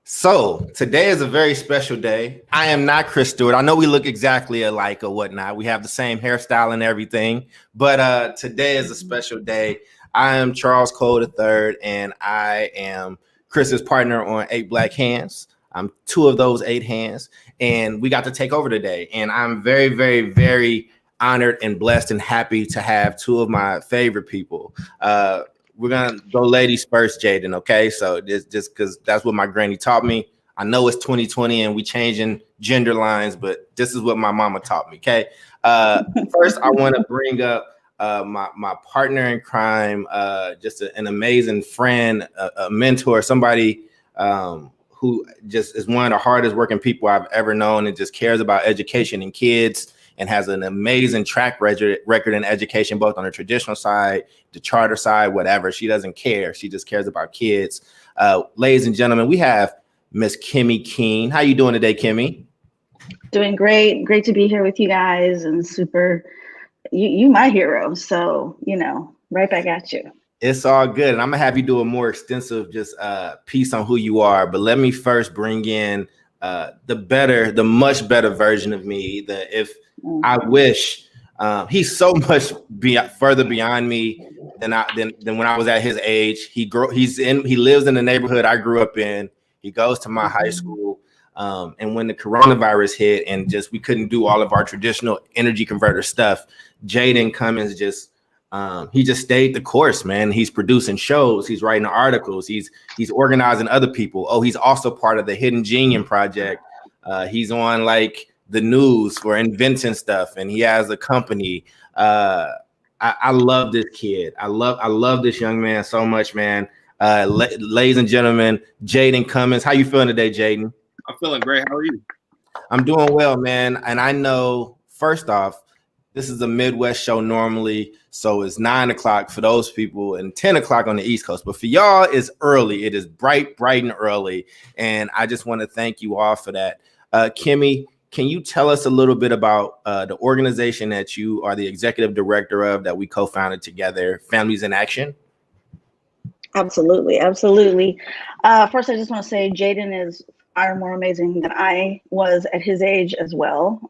So today is a very special day. I am not Chris Stewart. I know we look exactly alike or whatnot. We have the same hairstyle and everything, but today is a special day. I am Charles Cole III, and I am Chris's partner on Eight Black Hands. I'm two of those eight hands, and we got to take over today. And I'm very, very, very honored and blessed and happy to have two of my favorite people. We're gonna go ladies first, Jaden. Okay, so just because that's what my granny taught me. I know it's 2020 and we changing gender lines, but this is what my mama taught me. Okay, first I want to bring up my partner in crime, just an amazing friend, a mentor, somebody who just is one of the hardest working people I've ever known, and just cares about education and kids, and has an amazing track record in education, both on the traditional side, the charter side, whatever. She doesn't care. She just cares about kids. Ladies and gentlemen, we have Miss Kimmy Keene. How you doing today, Kimmy? Doing great. Great to be here with you guys, and super, you my hero. So, right back at you. It's all good. And I'm gonna have you do a more extensive just piece on who you are. But let me first bring in the much better version of me. I wish he's so much further beyond me than when I was at his age. He lives in the neighborhood I grew up in. He goes to my high school. And when the coronavirus hit and just we couldn't do all of our traditional energy converter stuff, Jaden Cummins he just stayed the course, man. He's producing shows, he's writing articles, he's organizing other people. Oh, he's also part of the Hidden Genius Project. He's on like the news for inventing stuff, and he has a company. I love this kid. I love this young man so much, man. Ladies and gentlemen, Jaden Cummins. How you feeling today, Jaden? I'm feeling great. How are you? I'm doing well, man. And I know, first off, this is a Midwest show normally, so it's 9 o'clock for those people and 10 o'clock on the East Coast. But for y'all, it's early. It is bright and early. And I just want to thank you all for that. Kimmy, can you tell us a little bit about the organization that you are the executive director of, that we co-founded together, Families in Action? Absolutely. First, I just want to say Jaden is far more amazing than I was at his age as well.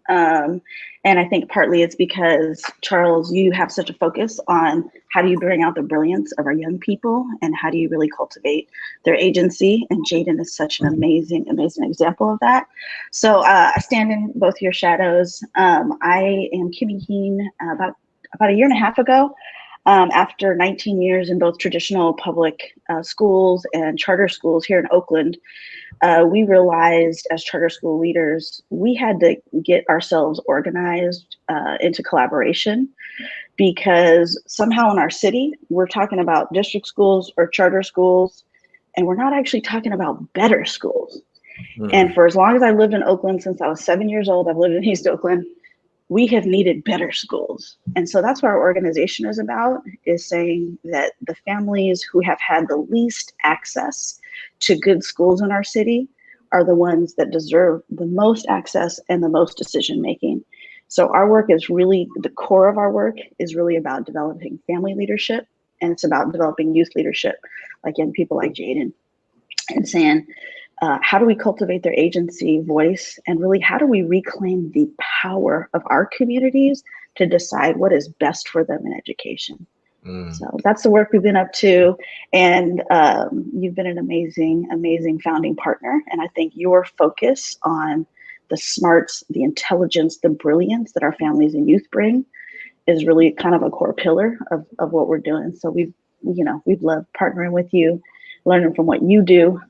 And I think partly it's because, Charles, you have such a focus on how do you bring out the brilliance of our young people and how do you really cultivate their agency. And Jaden is such an amazing example of that. So I stand in both your shadows. I am Kimmy Keene. About a year and a half ago, after 19 years in both traditional public schools and charter schools here in Oakland, we realized as charter school leaders, we had to get ourselves organized into collaboration, because somehow in our city, we're talking about district schools or charter schools, and we're not actually talking about better schools. Mm-hmm. And for as long as I lived in Oakland, since I was 7 years old, I've lived in East Oakland, we have needed better schools. And so that's what our organization is about, is saying that the families who have had the least access to good schools in our city are the ones that deserve the most access and the most decision making. So our work is really, the core of our work is really about developing family leadership, and it's about developing youth leadership, like young people like Jaden, and saying, how do we cultivate their agency, voice, and really how do we reclaim the power of our communities to decide what is best for them in education? So that's the work we've been up to. And you've been an amazing founding partner. And I think your focus on the smarts, the intelligence, the brilliance that our families and youth bring is really kind of a core pillar of what we're doing. So we've loved partnering with you, learning from what you do,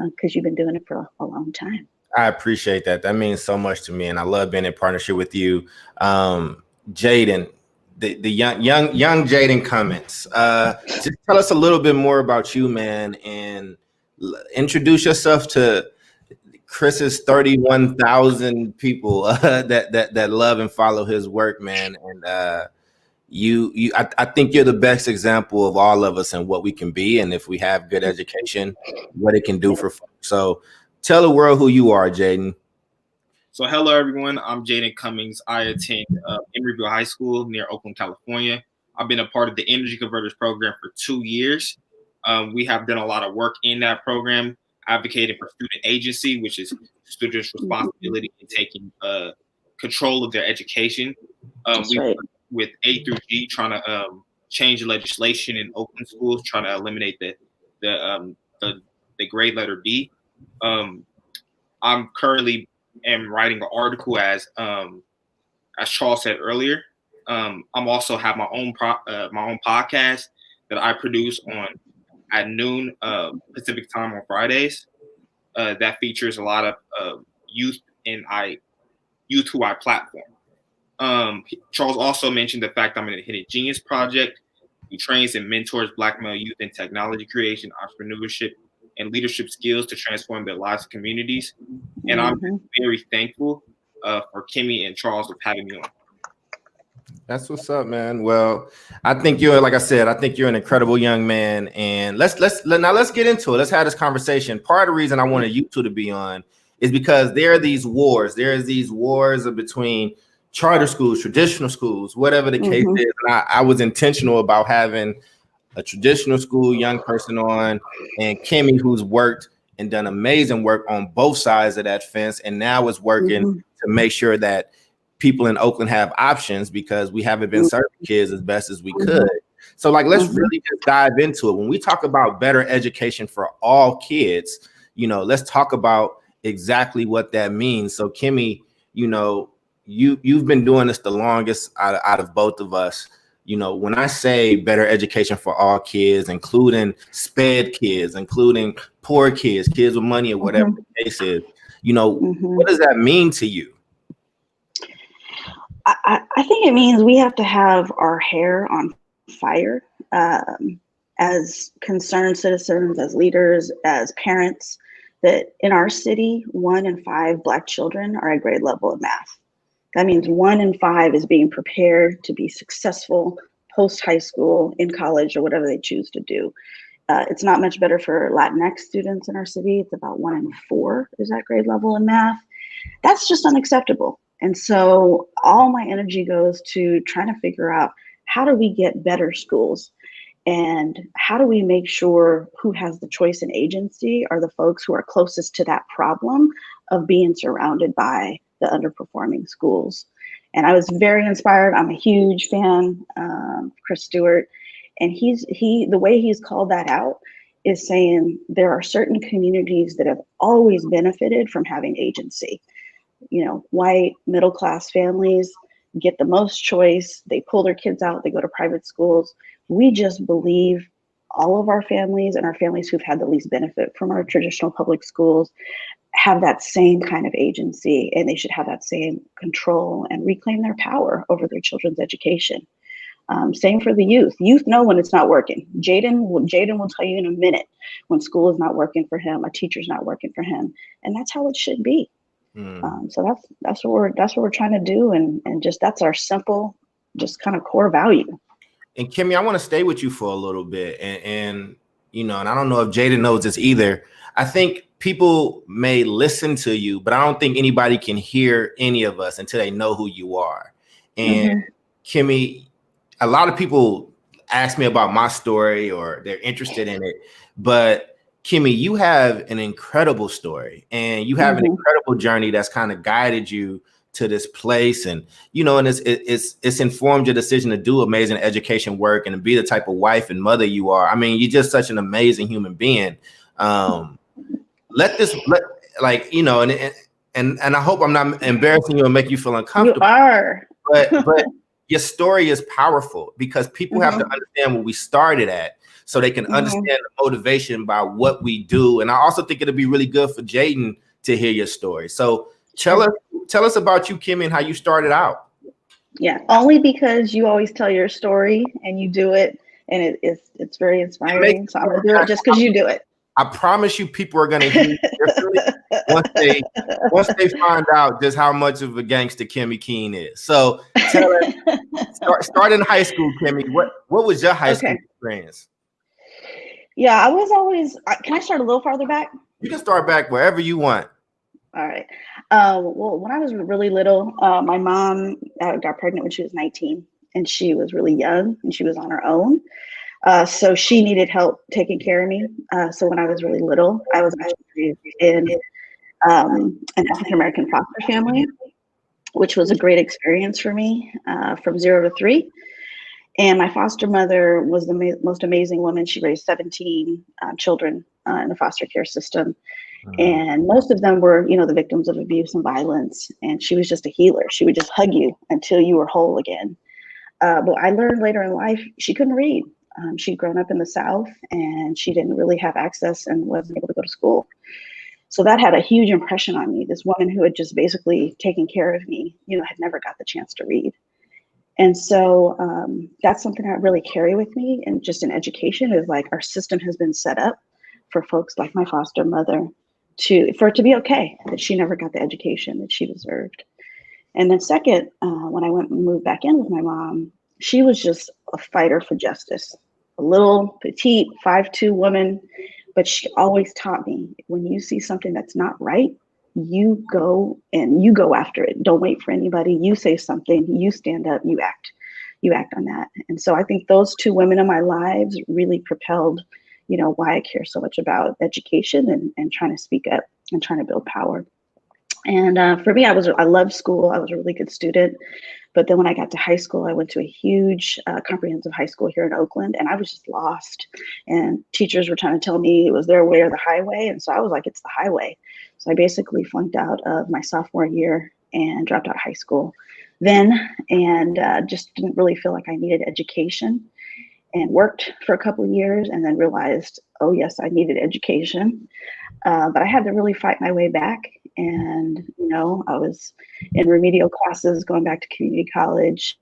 because you've been doing it for a long time. I appreciate that. That means so much to me, and I love being in partnership with you. Jaden, the young Jaden Cummins. Just tell us a little bit more about you, man, and introduce yourself to Chris's 31,000 people that love and follow his work, man. And I think you're the best example of all of us and what we can be, and if we have good education, what it can do for folks. So tell the world who you are, Jaden. So hello, everyone. I'm Jaden Cummings. I attend Emeryville High School near Oakland, California. I've been a part of the Energy Convertors program for 2 years. We have done a lot of work in that program. advocating for student agency, which is students' responsibility in taking control of their education. We right. work with A through G trying to change the legislation in Oakland schools, trying to eliminate the grade letter B. I'm currently am writing an article as Charles said earlier. I'm also have my own podcast that I produce on at noon Pacific time on Fridays. That features a lot of youth youth who I platform. Charles also mentioned the fact I'm in the Hidden Genius Project, who trains and mentors Black male youth in technology creation, entrepreneurship, and leadership skills to transform their lives and communities. And I'm very thankful for Kimmy and Charles of having me on. That's what's up, man. Well, I think you're, like I said, I think you're an incredible young man. And let's get into it. Let's have this conversation. Part of the reason I wanted you two to be on is because there are these wars. There's these wars between charter schools, traditional schools, whatever the case is. And I was intentional about having a traditional school young person on, and Kimmy, who's worked and done amazing work on both sides of that fence, and now is working to make sure that people in Oakland have options, because we haven't been serving kids as best as we could. So like, let's really just dive into it. When we talk about better education for all kids, you know, let's talk about exactly what that means. So Kimmy, you know, you've been doing this the longest out of both of us. You know, when I say better education for all kids, including sped kids, including poor kids, kids with money, or whatever the case is, you know, what does that mean to you? I think it means we have to have our hair on fire as concerned citizens, as leaders, as parents, that in our city, 1 in 5 Black children are at grade level of math. That means 1 in 5 is being prepared to be successful post high school, in college, or whatever they choose to do. It's not much better for Latinx students in our city. It's about 1 in 4 is at grade level in math. That's just unacceptable. And so all my energy goes to trying to figure out, how do we get better schools? And how do we make sure who has the choice and agency are the folks who are closest to that problem of being surrounded by the underperforming schools? And I was very inspired. I'm a huge fan of Chris Stewart. And the way he's called that out is saying there are certain communities that have always benefited from having agency. You know, white middle-class families get the most choice. They pull their kids out, they go to private schools. We just believe all of our families, and our families who've had the least benefit from our traditional public schools, have that same kind of agency, and they should have that same control and reclaim their power over their children's education. Same for the youth. Youth know when it's not working. Jaden will tell you in a minute when school is not working for him, a teacher's not working for him, and that's how it should be. So that's what we're trying to do, and just that's our simple, just kind of core value. And Kimmy, I want to stay with you for a little bit, and you know, and I don't know if Jaden knows this either. I think people may listen to you, but I don't think anybody can hear any of us until they know who you are. And Kimmy, a lot of people ask me about my story, or they're interested in it, but Kimmy, you have an incredible story, and you have an incredible journey that's kind of guided you to this place, and you know, and it's informed your decision to do amazing education work and to be the type of wife and mother you are. I mean, you're just such an amazing human being. Like, you know, and I hope I'm not embarrassing you and make you feel uncomfortable. You are, but your story is powerful, because people have to understand where we started at, so they can understand the motivation by what we do. And I also think it'll be really good for Jaden to hear your story. So tell us about you, Kimmy, and how you started out. Yeah, only because you always tell your story and you do it, and it's very inspiring. So I'm gonna do it just because you do it. I promise you, people are gonna hear you once they find out just how much of a gangster Kimmy Keene is. So tell us, start in high school, Kimmy. What was your high school experience? Yeah, I was always. Can I start a little farther back? You can start back wherever you want. All right. Well, when I was really little, my mom got pregnant when she was 19, and she was really young, and she was on her own. So she needed help taking care of me. So when I was really little, I was actually in an African-American foster family, which was a great experience for me from 0 to 3. And my foster mother was the most amazing woman. She raised 17 children in the foster care system. And most of them were, the victims of abuse and violence. And she was just a healer. She would just hug you until you were whole again. But I learned later in life, she couldn't read. She'd grown up in the South and she didn't really have access and wasn't able to go to school. So that had a huge impression on me. This woman who had just basically taken care of me, had never got the chance to read. And so that's something I really carry with me, and just in education is like our system has been set up for folks like my foster mother for it to be okay that she never got the education that she deserved. And then second, when I went and moved back in with my mom, she was just a fighter for justice, a little petite 5'2" woman, but she always taught me, when you see something that's not right, you go after it. Don't wait for anybody. You say something, you stand up, you act on that. And so I think those two women in my lives really propelled, why I care so much about education and trying to speak up and trying to build power. And for me, I loved school. I was a really good student. But then when I got to high school, I went to a huge comprehensive high school here in Oakland, and I was just lost. And teachers were trying to tell me it was their way or the highway. And so I was like, it's the highway. So I basically flunked out of my sophomore year and dropped out of high school then, and just didn't really feel like I needed education, and worked for a couple of years and then realized, oh yes, I needed education. But I had to really fight my way back. And, I was in remedial classes going back to community college,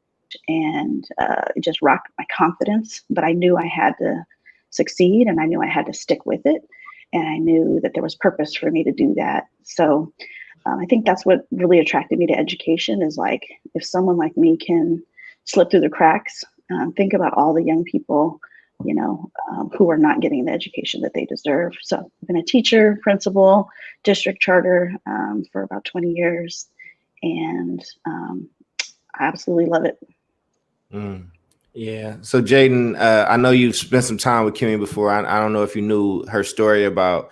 and it just rocked my confidence. But I knew I had to succeed, and I knew I had to stick with it. And I knew that there was purpose for me to do that. So I think that's what really attracted me to education, is like, if someone like me can slip through the cracks, think about all the young people who are not getting the education that they deserve. So I've been a teacher, principal, district charter for about 20 years, and I absolutely love it. Yeah. So Jaden, I know you've spent some time with Kimmy before. I don't know if you knew her story about,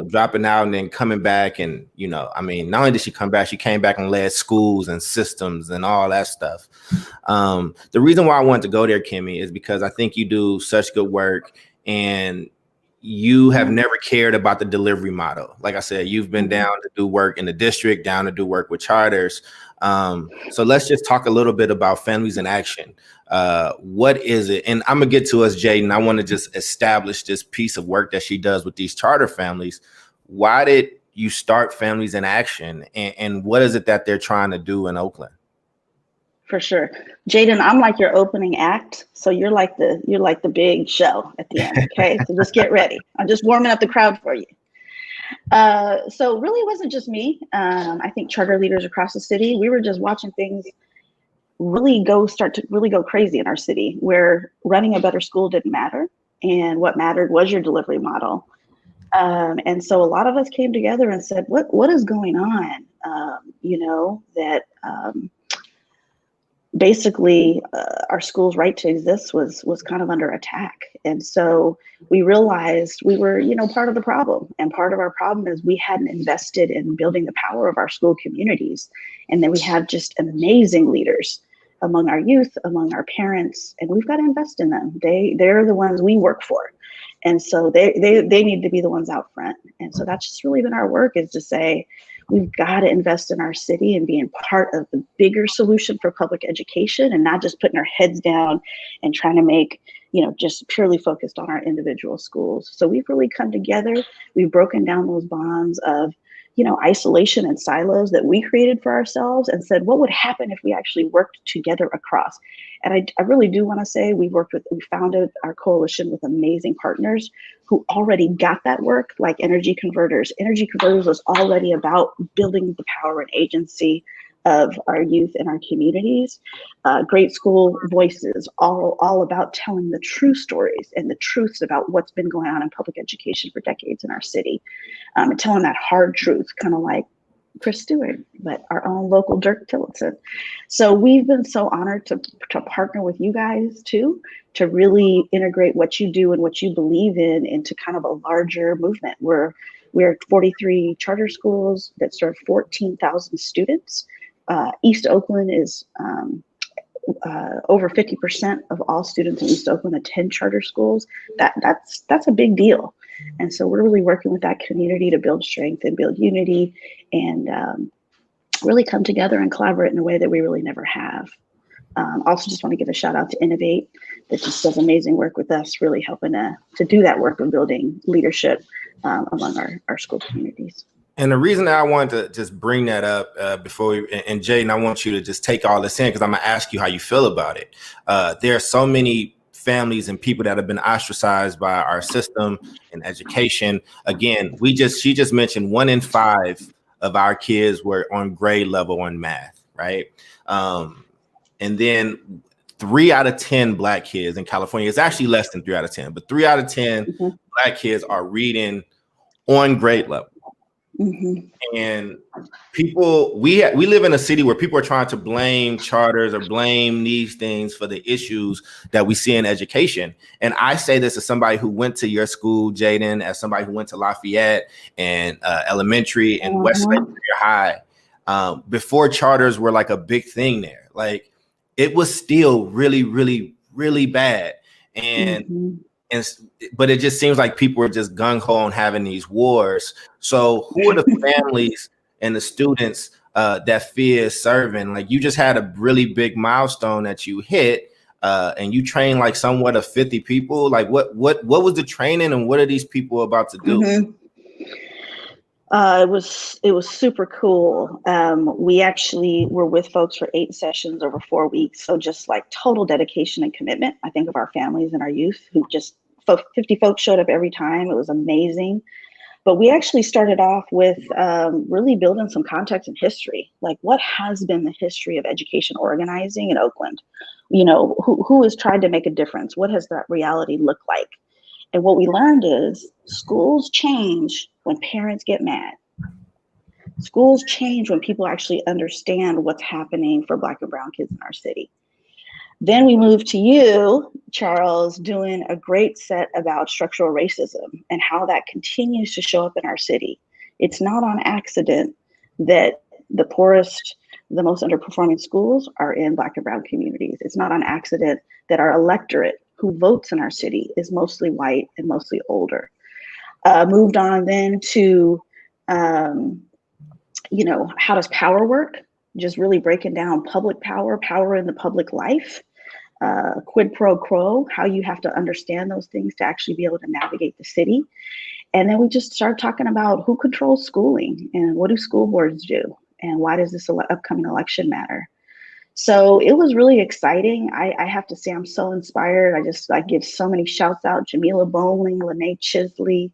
dropping out and then coming back. And, not only did she come back, she came back and led schools and systems and all that stuff. The reason why I wanted to go there, Kimmy, is because I think you do such good work, and you have never cared about the delivery model. Like I said, you've been down to do work in the district, down to do work with charters. So let's just talk a little bit about Families in Action. What is it? And I'm gonna get to us, Jaden. I want to just establish this piece of work that she does with these charter families. Why did you start Families in Action, and what is it that they're trying to do in Oakland? For sure. Jaden, I'm like your opening act. So you're like the big show at the end. Okay. So just get ready. I'm just warming up the crowd for you. So really it wasn't just me. I think charter leaders across the city, we were just watching things start to go crazy in our city, where running a better school didn't matter. And what mattered was your delivery model. And so a lot of us came together and said, what is going on? Basically our school's right to exist was kind of under attack. And so we realized we were, part of the problem. And part of our problem is we hadn't invested in building the power of our school communities. And then we have just amazing leaders among our youth, among our parents, and we've got to invest in them. They're the ones we work for. And so they need to be the ones out front. And so that's just really been our work, is to say, we've got to invest in our city and being part of the bigger solution for public education, and not just putting our heads down and trying to make, just purely focused on our individual schools. So we've really come together. We've broken down those bonds of, isolation and silos that we created for ourselves, and said, what would happen if we actually worked together across? And I really do want to say we founded our coalition with amazing partners who already got that work, like Energy Converters. Energy Converters was already about building the power and agency of our youth and our communities. Great School Voices, all about telling the true stories and the truths about what's been going on in public education for decades in our city, and telling that hard truth, kind of like Chris Stewart, but our own local Dirk Tillotson. So we've been so honored to partner with you guys too, to really integrate what you do and what you believe in into kind of a larger movement. We're 43 charter schools that serve 14,000 students. East Oakland is over 50% of all students in East Oakland attend charter schools. That's a big deal. And so we're really working with that community to build strength and build unity and really come together and collaborate in a way that we really never have. Also just want to give a shout out to Innovate that just does amazing work with us, really helping to do that work of building leadership among our school communities. And the reason that I wanted to just bring that up and Jaden, I want you to just take all this in because I'm gonna ask you how you feel about it. There are so many families and people that have been ostracized by our system and education. Again, she just mentioned 1 in 5 of our kids were on grade level on math, right? And then 3 out of 10 Black kids in California, it's actually less than 3 out of 10, but 3 out of 10 Black kids are reading on grade level. And people, we live in a city where people are trying to blame charters or blame these things for the issues that we see in education. And I say this as somebody who went to your school, Jaden, as somebody who went to Lafayette and elementary and Westlake High, before charters were like a big thing there. Like it was still really, really, really bad. But it just seems like people are just gung-ho on having these wars. So who are the families and the students that FIA is serving? Like you just had a really big milestone that you hit and you trained like somewhat of 50 people. Like what was the training and what are these people about to do? It was super cool. We actually were with folks for 8 sessions over 4 weeks. So just like total dedication and commitment. I think of our families and our youth who 50 folks showed up every time. It was amazing. But we actually started off with really building some context and history. Like what has been the history of education organizing in Oakland? You know, who has tried to make a difference? What has that reality looked like? And what we learned is schools change when parents get mad. Schools change when people actually understand what's happening for Black and brown kids in our city. Then we moved to you, Charles, doing a great set about structural racism and how that continues to show up in our city. It's not on accident that the poorest, the most underperforming schools are in Black and brown communities. It's not on accident that our electorate who votes in our city is mostly white and mostly older. Moved on then to, how does power work? Just really breaking down public power in the public life, quid pro quo, how you have to understand those things to actually be able to navigate the city. And then we just started talking about who controls schooling and what do school boards do and why does this upcoming election matter? So it was really exciting. I have to say I'm so inspired. I give so many shouts out, Jamila Bowling, Lene Chisley,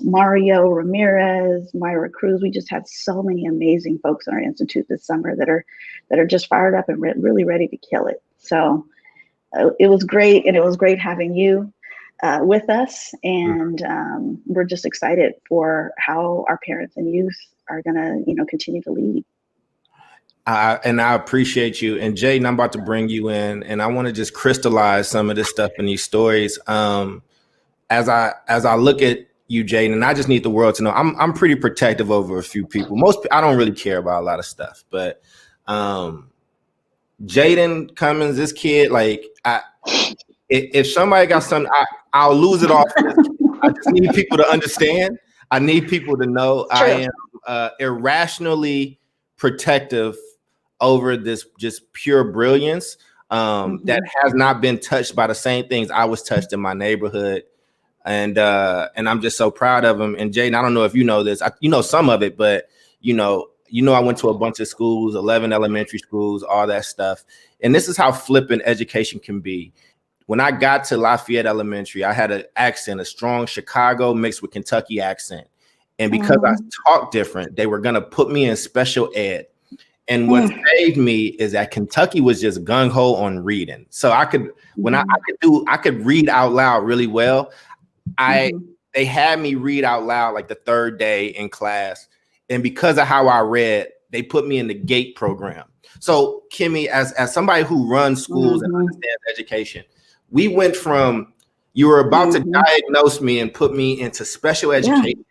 Mario Ramirez, Myra Cruz. We just had so many amazing folks in our institute this summer that are just fired up and really ready to kill it. So it was great, and it was great having you with us. And we're just excited for how our parents and youth are gonna, continue to lead. And I appreciate you. And Jaden, I'm about to bring you in, and I want to just crystallize some of this stuff in these stories. As I look at you, Jaden, and I just need the world to know I'm pretty protective over a few people. I don't really care about a lot of stuff, but Jaden Cummins, this kid, like if somebody got something, I'll lose it all. I just need people to understand. I need people to know I am irrationally protective over this just pure brilliance that has not been touched by the same things I was touched in my neighborhood. And I'm just so proud of him. And Jaden, I don't know if you know this, you know some of it, but I went to a bunch of schools, 11 elementary schools, all that stuff. And this is how flippant education can be. When I got to Lafayette Elementary, I had an accent, a strong Chicago mixed with Kentucky accent. And because I talk different, they were going to put me in special ed. And what saved me is that Kentucky was just gung-ho on reading. So I could read out loud really well. They had me read out loud like the third day in class. And because of how I read, they put me in the GATE program. So Kimmy, as somebody who runs schools and understands education, we went from you were about to diagnose me and put me into special education.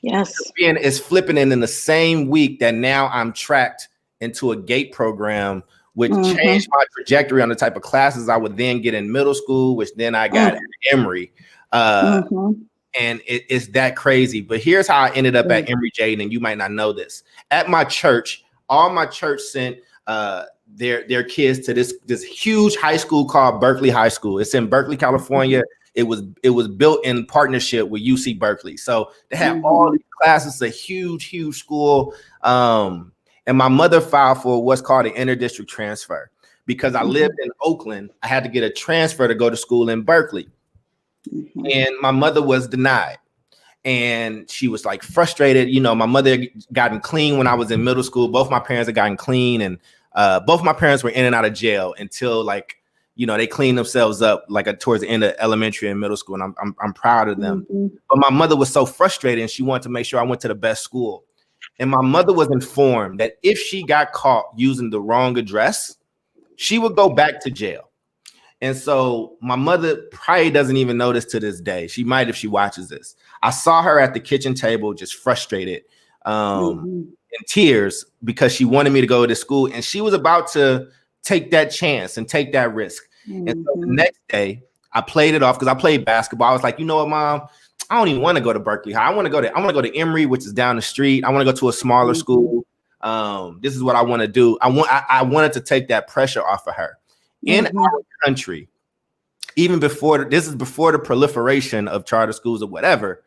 Yes. It's flipping in the same week that now I'm tracked into a GATE program, which changed my trajectory on the type of classes I would then get in middle school, which then I got at Emory. And it's that crazy. But here's how I ended up at Emory, Jaden, and you might not know this. At my church, all my church sent their kids to this huge high school called Berkeley High School. It's in Berkeley, California. It was built in partnership with UC Berkeley. So they have all these classes. It's a huge school. And my mother filed for what's called an inter-district transfer. Because I lived in Oakland, I had to get a transfer to go to school in Berkeley. And my mother was denied. And she was like frustrated. You know, my mother had gotten clean when I was in middle school. Both my parents had gotten clean, and both my parents were in and out of jail until, like, you know, they cleaned themselves up like towards the end of elementary and middle school. And I'm proud of them. But my mother was so frustrated, and she wanted to make sure I went to the best school. And my mother was informed that if she got caught using the wrong address, she would go back to jail. And so my mother probably doesn't even know this to this day. She might if she watches this. I saw her at the kitchen table just frustrated, in tears, because she wanted me to go to school, and she was about to take that chance and take that risk. And so the next day I played it off because I played basketball. I was like, you know what, Mom? I don't even want to go to Berkeley High. I want to go to Emory, which is down the street. I want to go to a smaller school. This is what I want to do. I wanted to take that pressure off of her. In our country, even before the proliferation of charter schools or whatever,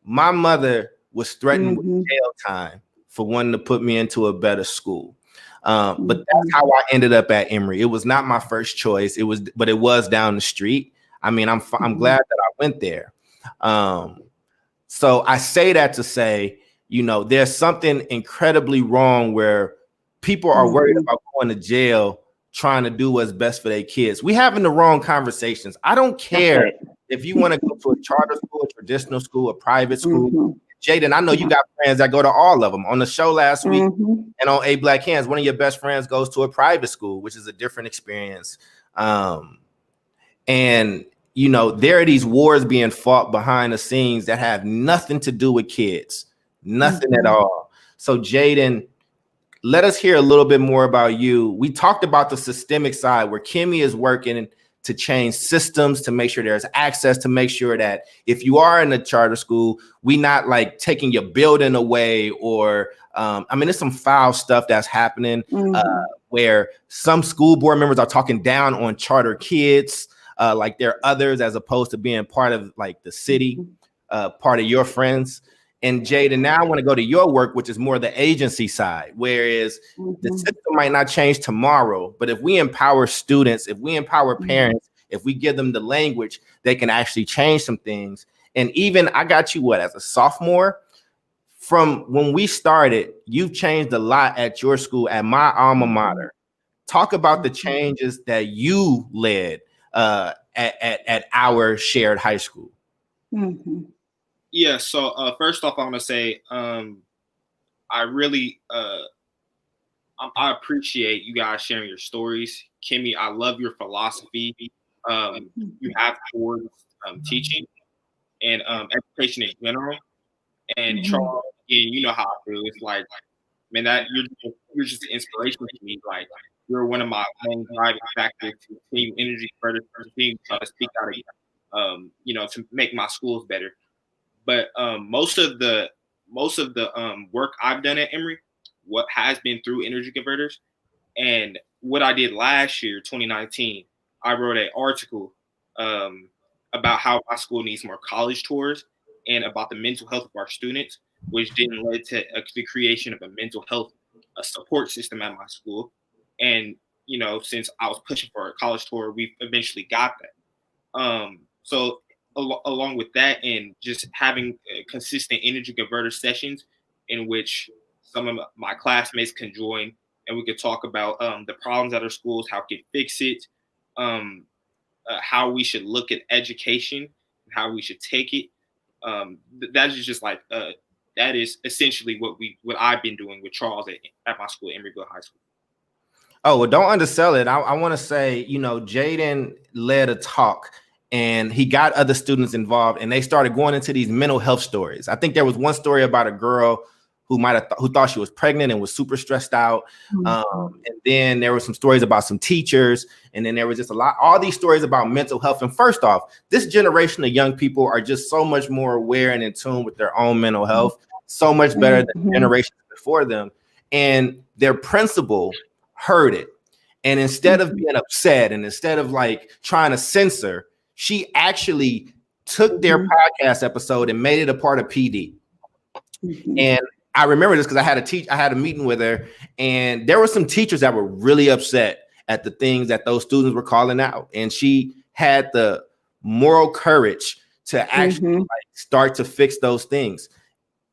my mother was threatened with jail time for wanting to put me into a better school. But that's how I ended up at Emory. It was not my first choice. But it was down the street. I mean, I'm glad that I went there. So I say that to say, you know, there's something incredibly wrong where people are worried about going to jail trying to do what's best for their kids. We having the wrong conversations. I don't care if you want to go to a charter school, a traditional school, a private school. Jaden, I know you got friends that go to all of them. On the show last week and on A Black Hands, one of your best friends goes to a private school, which is a different experience. And, you know, there are these wars being fought behind the scenes that have nothing to do with kids, nothing at all. So Jaden, let us hear a little bit more about you. We talked about the systemic side where Kimmy is working to change systems, to make sure there's access, to make sure that if you are in a charter school, we not like taking your building away or, I mean, there's some foul stuff that's happening where some school board members are talking down on charter kids, like they're others as opposed to being part of like the city, part of your friends. And Jaden, now I want to go to your work, which is more the agency side, whereas the system might not change tomorrow, but if we empower students, if we empower parents, if we give them the language, they can actually change some things. And even I got you as a sophomore, from when we started, you've changed a lot at your school, at my alma mater. Talk about the changes that you led at our shared high school. Yeah, so first off, I want to say I really I appreciate you guys sharing your stories. Kimmy, I love your philosophy you have towards teaching and education in general. And Charles, again, you know how I feel. It's like, man, that you're just an inspiration to me. Like, you're one of my main driving factors to continue Energy Convertors, to continue to speak out, you know, to make my schools better. But most of the work I've done at Emory, what has been through Energy Converters, and what I did last year, 2019, I wrote an article about how my school needs more college tours and about the mental health of our students, which then led to the creation of a mental health support system at my school. And you know, since I was pushing for a college tour, we eventually got that. So along with that, and just having consistent Energy Converter sessions in which some of my classmates can join, and we could talk about the problems at our schools, how we can fix it, how we should look at education, how we should take it. That is just like that is essentially what I've been doing with Charles at my school, Emeryville High School. Oh, well, don't undersell it. I want to say, Jaden led a talk and he got other students involved and they started going into these mental health stories. I think there was one story about a girl who who thought she was pregnant and was super stressed out. And then there were some stories about some teachers. And then there was just all these stories about mental health. And first off, this generation of young people are just so much more aware and in tune with their own mental health, so much better than generations before them. And their principal heard it. And instead of being upset and instead of like trying to censor, she actually took their podcast episode and made it a part of PD. And I remember this because I had a meeting with her, and there were some teachers that were really upset at the things that those students were calling out. And she had the moral courage to actually start to fix those things.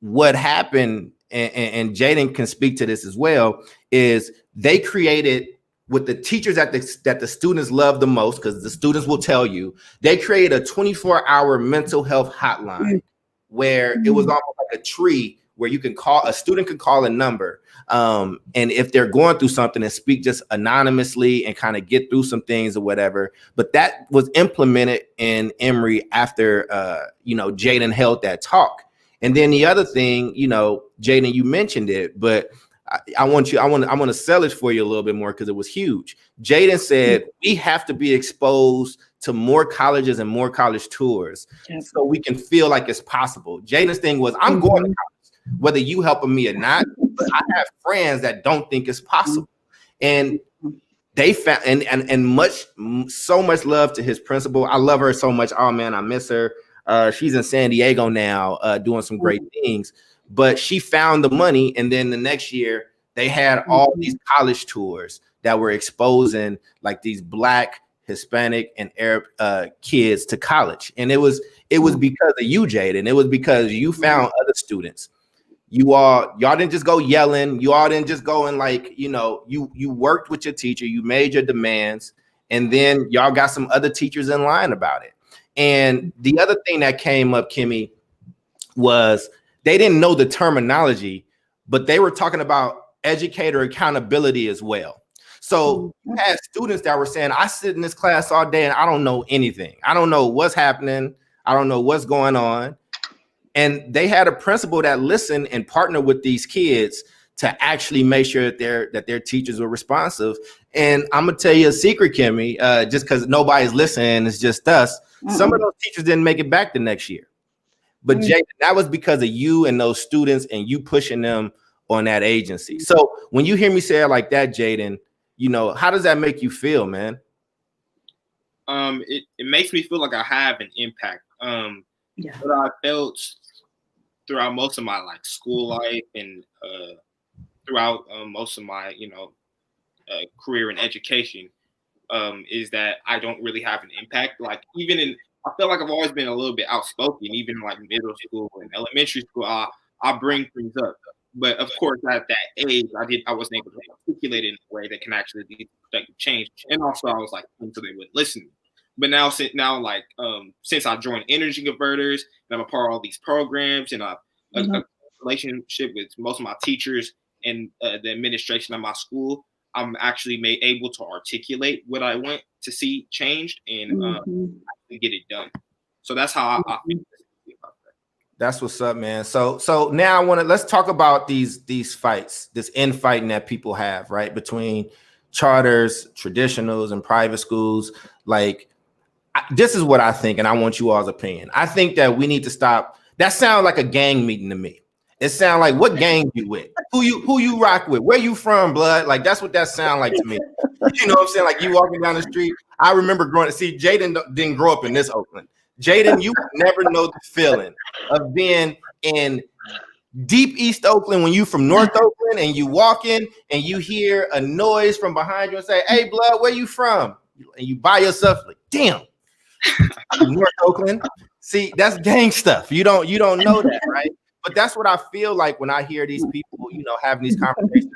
What happened, and Jaden can speak to this as well, is they created with the teachers that the students love the most, because the students will tell you, they created a 24-hour mental health hotline where it was almost like a tree where a student can call a number. And if they're going through something and speak just anonymously and kind of get through some things or whatever. But that was implemented in Emory after, Jaden held that talk. And then the other thing, Jaden, you mentioned it, but I want to sell it for you a little bit more because it was huge. Jaden said we have to be exposed to more colleges and more college tours so we can feel like it's possible. Jaden's thing was, I'm going to college, whether you helping me or not, but I have friends that don't think it's possible. And they found so much love to his principal. I love her so much. Oh man, I miss her. She's in San Diego now, doing some great things. But she found the money, and then the next year they had all these college tours that were exposing like these Black, Hispanic, and Arab kids to college. And it was because of you, Jaden. It was because you found other students. Y'all didn't just go yelling. You all didn't just go and you worked with your teacher. You made your demands, and then y'all got some other teachers in line about it. And the other thing that came up, Kimmy, was they didn't know the terminology, but they were talking about educator accountability as well. So you had students that were saying, I sit in this class all day and I don't know anything. I don't know what's happening. I don't know what's going on. And they had a principal that listened and partnered with these kids to actually make sure that their teachers were responsive. And I'm gonna tell you a secret, Kimmy, just because nobody's listening, it's just us. Some of those teachers didn't make it back the next year. But Jaden, that was because of you and those students and you pushing them on that agency. So when you hear me say it like that, Jaden, how does that make you feel, man? It makes me feel like I have an impact. What I felt throughout most of my school life and throughout most of my career in education is that I don't really have an impact. I feel like I've always been a little bit outspoken, even in middle school and elementary school. I bring things up, but of course at that age, I wasn't able to articulate it in a way that can actually lead to productive change. And also, I was until they would listen. But now, since I joined Energy Converters and I'm a part of all these programs and a relationship with most of my teachers and the administration of my school, I'm actually able to articulate what I want to see changed and get it done. So that's how I feel about that. That's what's up, man. So now let's talk about these fights, this infighting that people have, right, between charters, traditionals, and private schools. This is what I think, and I want you all's opinion. I think that we need to stop. That sounds like a gang meeting to me. It sounds like, what gang you with? Who you rock with? Where you from, blood? That's what that sounds like to me. You know what I'm saying? You walking down the street. I remember Jaden didn't grow up in this Oakland. Jaden, you never know the feeling of being in deep East Oakland when you from North Oakland and you walk in and you hear a noise from behind you and say, hey, blood, where you from? And you by yourself, damn, North Oakland. See, that's gang stuff. You don't know that, right? But that's what I feel like when I hear these people, having these conversations,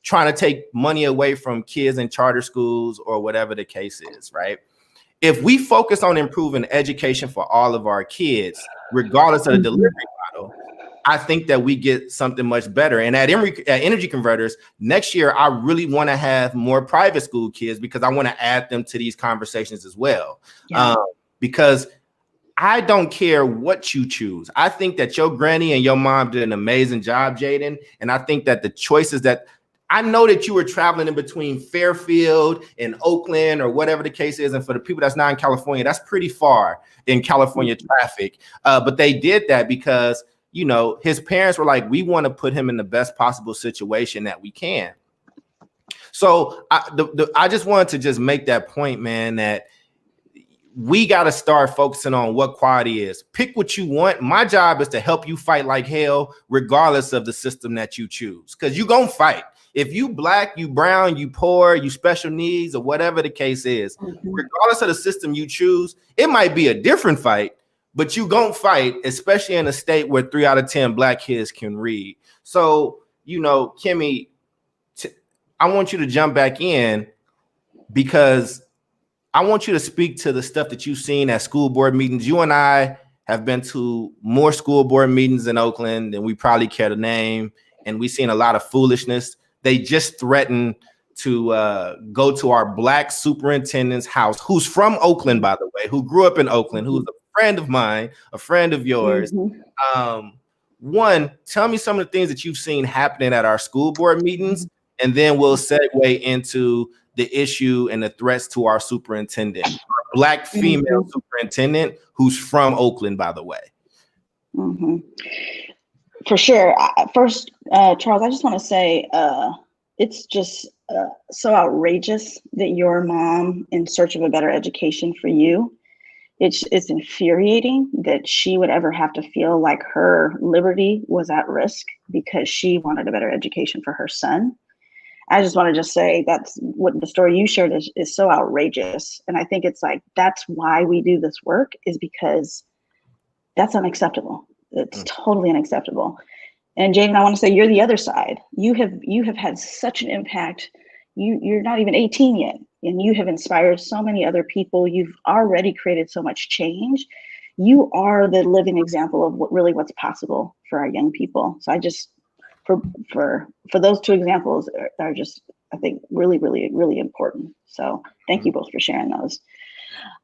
trying to take money away from kids in charter schools or whatever the case is, right? If we focus on improving education for all of our kids, regardless of the delivery model, I think that we get something much better. And at Energy Converters, next year, I really want to have more private school kids because I want to add them to these conversations as well. Yeah. Because I don't care what you choose. I think that your granny and your mom did an amazing job, Jaden. And I think that the choices that I know that you were traveling in between Fairfield and Oakland or whatever the case is. And for the people that's not in California, that's pretty far in California traffic. But they did that because, you know, his parents were like, we want to put him in the best possible situation that we can. So I just wanted to just make that point, man, that we got to start focusing on what quality is. Pick what you want. My job is to help you fight like hell, regardless of the system that you choose, because you're going to fight. If you black, you brown, you poor, you special needs, or whatever the case is, regardless of the system you choose, it might be a different fight, but you gonna fight, especially in a state where 3 out of 10 black kids can read. So, you know, Kimmy, I want you to jump back in because I want you to speak to the stuff that you've seen at school board meetings. You and I have been to more school board meetings in Oakland than we probably care to name, and we've seen a lot of foolishness. They just threatened to go to our black superintendent's house, who's from Oakland, by the way, who grew up in Oakland, who's a friend of mine, a friend of yours. One, tell me some of the things that you've seen happening at our school board meetings, and then we'll segue into the issue and the threats to our superintendent, our black female superintendent, who's from Oakland, by the way. For sure. First, Charles, I just want to say it's just so outrageous that your mom, in search of a better education for you, it's infuriating that she would ever have to feel like her liberty was at risk because she wanted a better education for her son. I just want to say that's what the story you shared is so outrageous. And I think it's like, that's why we do this work, is because that's unacceptable. It's totally unacceptable. And Jaden, I want to say you're the other side. You have had such an impact. You're not even 18 yet, and you have inspired so many other people. You've already created so much change. You are the living example of what's possible for our young people. So I just, for those two examples are just, I think, really, really, really important. So thank you both for sharing those.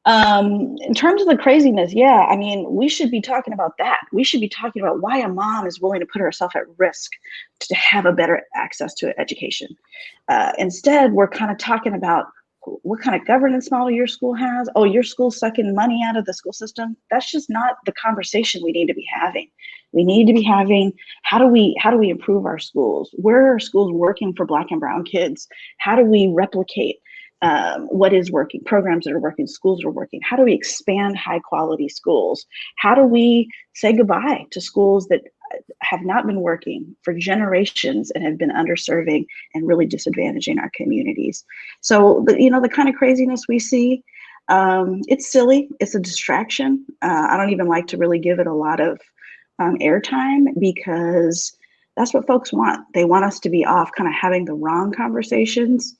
In terms of the craziness, yeah, I mean, we should be talking about that. We should be talking about why a mom is willing to put herself at risk to have a better access to education. Instead, we're kind of talking about what kind of governance model your school has. Oh, your school's sucking money out of the school system. That's just not the conversation we need to be having. We need to be having, how do we improve our schools? Where are schools working for Black and brown kids? How do we replicate what is working, programs that are working, schools that are working? How do we expand high quality schools? How do we say goodbye to schools that have not been working for generations and have been underserving and really disadvantaging our communities? So, the kind of craziness we see, it's silly. It's a distraction. I don't even like to really give it a lot of airtime, because that's what folks want. They want us to be off kind of having the wrong conversations.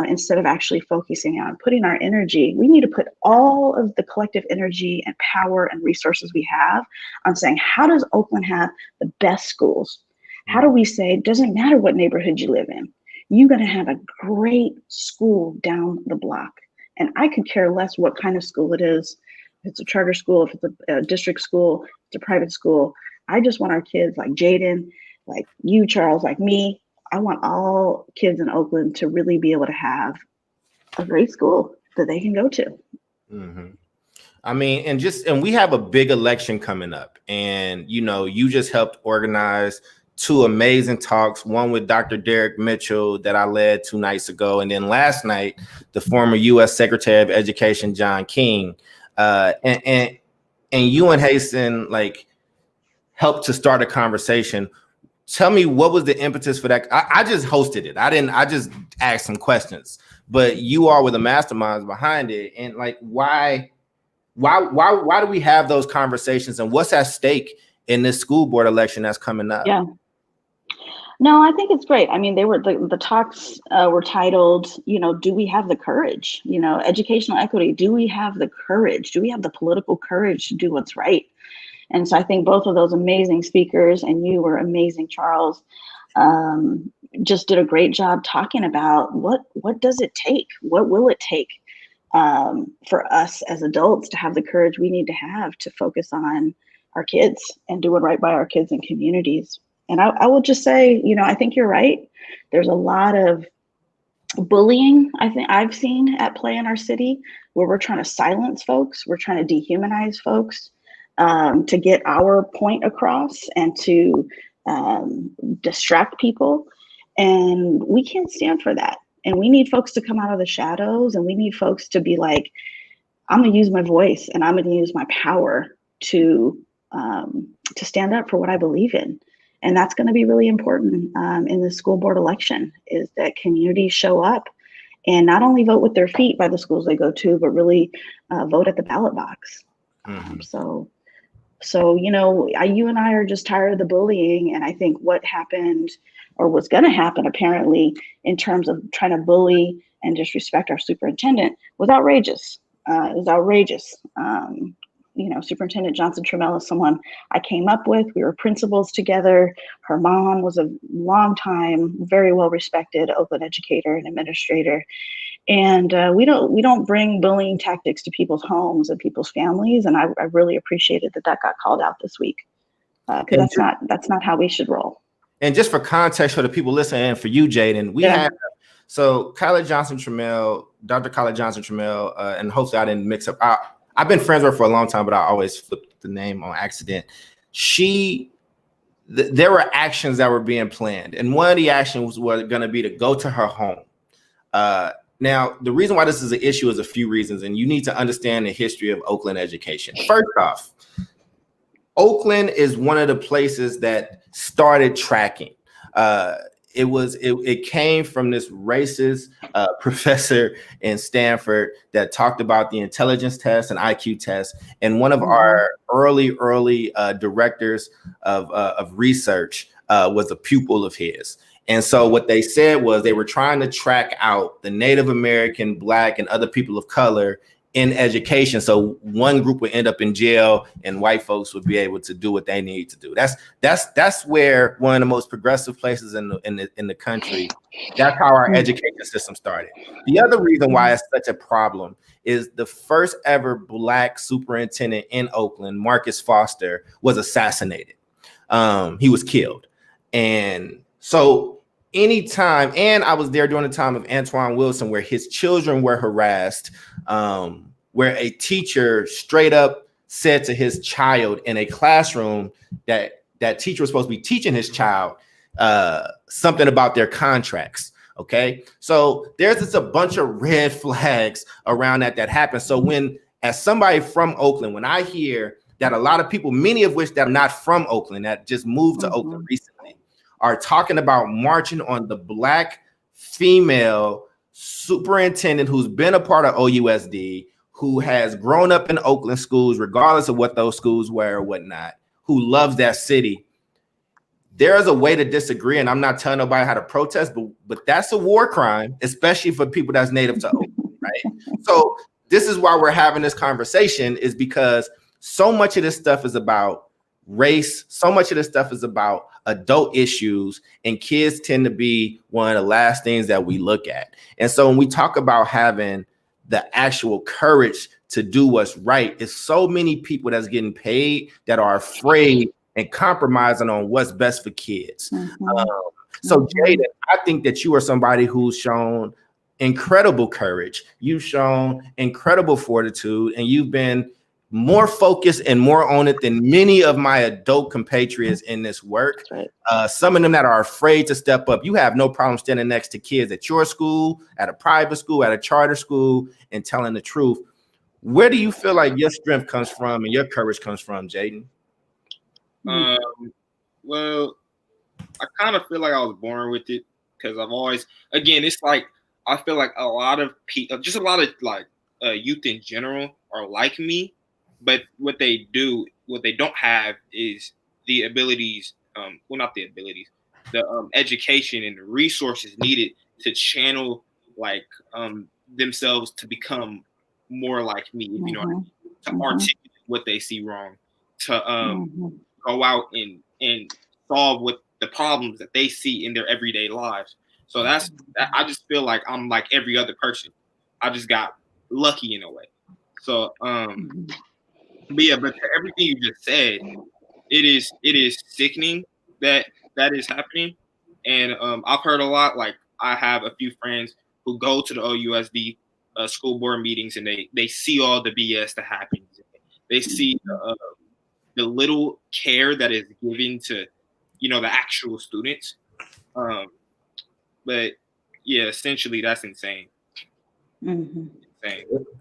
Instead of actually focusing on putting our energy. We need to put all of the collective energy and power and resources we have on saying, how does Oakland have the best schools? How do we say, it doesn't matter what neighborhood you live in, you're going to have a great school down the block. And I could care less what kind of school it is. If it's a charter school, if it's a district school, if it's a private school. I just want our kids like Jaden, like you, Charles, like me. I want all kids in Oakland to really be able to have a great school that they can go to. I mean, and we have a big election coming up, and you just helped organize 2 amazing talks, one with Dr. Derek Mitchell that I led 2 nights ago, and then last night the former U.S. Secretary of Education John King, and you and Hasten helped to start a conversation. Tell me, what was the impetus for that? I just hosted it. I just asked some questions, but you are with the masterminds behind it. And why do we have those conversations, and what's at stake in this school board election that's coming up? Yeah. No, I think it's great. I mean, the talks were titled, do we have the courage? Educational equity. Do we have the courage? Do we have the political courage to do what's right? And so I think both of those amazing speakers, and you were amazing, Charles, just did a great job talking about what does it take? What will it take for us as adults to have the courage we need to have to focus on our kids and doing right by our kids and communities. And I will just say, I think you're right. There's a lot of bullying I think I've seen at play in our city, where we're trying to silence folks, we're trying to dehumanize folks, to get our point across and to distract people. And we can't stand for that. And we need folks to come out of the shadows, and we need folks to be like, I'm going to use my voice and I'm going to use my power to stand up for what I believe in. And that's going to be really important in the school board election, is that communities show up and not only vote with their feet by the schools they go to, but really vote at the ballot box. Mm-hmm. So, you and I are just tired of the bullying. And I think what happened, or what's going to happen apparently, in terms of trying to bully and disrespect our superintendent, was outrageous. It was outrageous. Superintendent Johnson Trammell is someone I came up with. We were principals together. Her mom was a long-time, very well-respected Oakland educator and administrator. And we don't bring bullying tactics to people's homes and people's families. And I really appreciated that got called out this week, because that's not how we should roll. And just for context for the people listening, and for you, Jaden, we have Kyla Johnson Trammell, Dr. Kyla Johnson Trammell, and hopefully I didn't mix up. I've been friends with her for a long time, but I always flipped the name on accident. There were actions that were being planned, and one of the actions was going to be to go to her home. Now, the reason why this is an issue is a few reasons, and you need to understand the history of Oakland education. First off, Oakland is one of the places that started tracking. It came from this racist professor in Stanford that talked about the intelligence test and IQ test. And one of our early directors of research was a pupil of his. And so what they said was they were trying to track out the Native American, Black, and other people of color in education, so one group would end up in jail and white folks would be able to do what they need to do. That's where one of the most progressive places in the country. That's how our education system started. The other reason why it's such a problem is the first ever Black superintendent in Oakland, Marcus Foster, was assassinated. He was killed. And so anytime, and I was there during the time of Antoine Wilson, where his children were harassed, where a teacher straight up said to his child in a classroom that teacher was supposed to be teaching his child something about their contracts. Okay, so there's just a bunch of red flags around that happened. So as somebody from Oakland, when I hear that a lot of people, many of which that are not from Oakland, that just moved to Oakland recently, are talking about marching on the Black female superintendent who's been a part of OUSD, who has grown up in Oakland schools, regardless of what those schools were or whatnot, who loves that city. There is a way to disagree, and I'm not telling nobody how to protest, but that's a war crime, especially for people that's native to Oakland, right? So this is why we're having this conversation, is because so much of this stuff is about race. So much of this stuff is about adult issues, and kids tend to be one of the last things that we look at. And so when we talk about having the actual courage to do what's right, it's so many people that's getting paid that are afraid and compromising on what's best for kids. So Jaden, I think that you are somebody who's shown incredible courage. You've shown incredible fortitude, and you've been more focused and more on it than many of my adult compatriots in this work. Right. Some of them that are afraid to step up. You have no problem standing next to kids at your school, at a private school, at a charter school, and telling the truth. Where do you feel like your strength comes from and your courage comes from, Jaden? Well, I kind of feel like I was born with it, because I've always, again, it's like, I feel like a lot of people, just a lot of like youth in general are like me, but what they don't have is the abilities, not the abilities, the education and the resources needed to channel like themselves to become more like me, if you know what I mean, to articulate what they see wrong. to go out and solve what the problems that they see in their everyday lives. So I just feel like I'm like every other person. I just got lucky in a way. So but yeah, but to everything you just said, it is sickening that is happening. And I've heard a lot. Like, I have a few friends who go to the OUSD school board meetings, and they see all the BS that happens. They see the little care that is given to, the actual students. But yeah, essentially that's insane. Insane.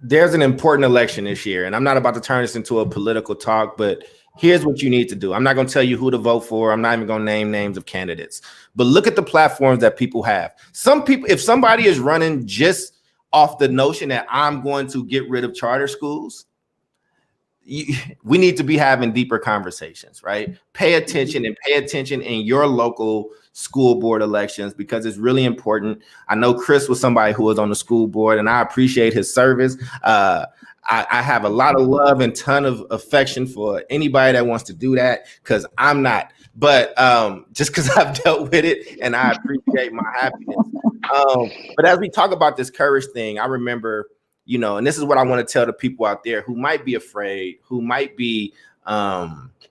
There's an important election this year, and I'm not about to turn this into a political talk, but here's what you need to do. I'm not going to tell you who to vote for. I'm not even going to name names of candidates, but look at the platforms that people have. Some people, if somebody is running just off the notion that I'm going to get rid of charter schools, we need to be having deeper conversations, right? Pay attention in your local school board elections, because it's really important. I know Chris was somebody who was on the school board, and I appreciate his service. I have a lot of love and ton of affection for anybody that wants to do that, because I'm not. But just because I've dealt with it, and I appreciate my happiness. But as we talk about this courage thing, I remember, and this is what I want to tell the people out there who might be afraid, who might be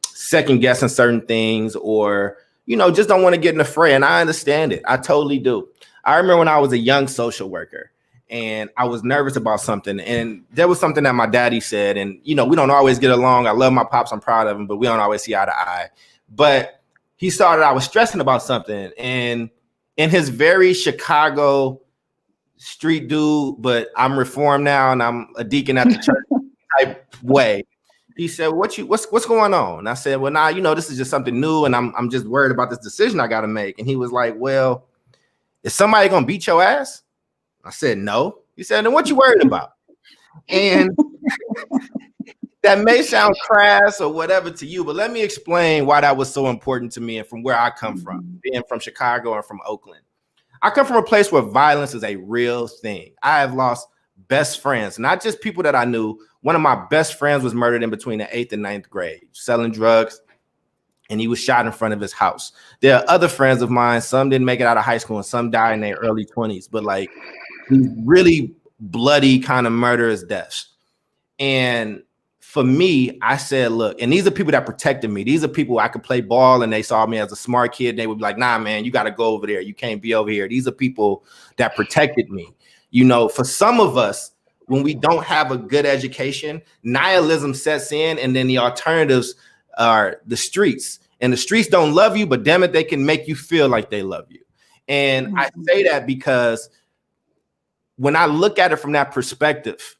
second guessing certain things, or, just don't want to get in the fray. And I understand it. I totally do. I remember when I was a young social worker and I was nervous about something. And there was something that my daddy said. And, we don't always get along. I love my pops. I'm proud of him, but we don't always see eye to eye. But I was stressing about something. And in his very Chicago street dude, but I'm reformed now and I'm a deacon at the church type way, he said, what's going on? And I said, well, nah, this is just something new, and I'm just worried about this decision I got to make. And he was like, well, is somebody gonna beat your ass? I said, no. He said, then what you worried about? And that may sound crass or whatever to you, but let me explain why that was so important to me and from where I come from, being from Chicago and from Oakland. I come from a place where violence is a real thing. I have lost best friends, not just people that I knew. One of my best friends was murdered in between the 8th and 9th grade, selling drugs, and he was shot in front of his house. There are other friends of mine, some didn't make it out of high school and some died in their early 20s, but like these really bloody kind of murderous deaths. And for me, I said, look, and these are people that protected me. These are people I could play ball and they saw me as a smart kid. They would be like, nah, man, you got to go over there. You can't be over here. These are people that protected me. For some of us, when we don't have a good education, nihilism sets in, and then the alternatives are the streets. And the streets don't love you, but damn it, they can make you feel like they love you. And I say that because when I look at it from that perspective,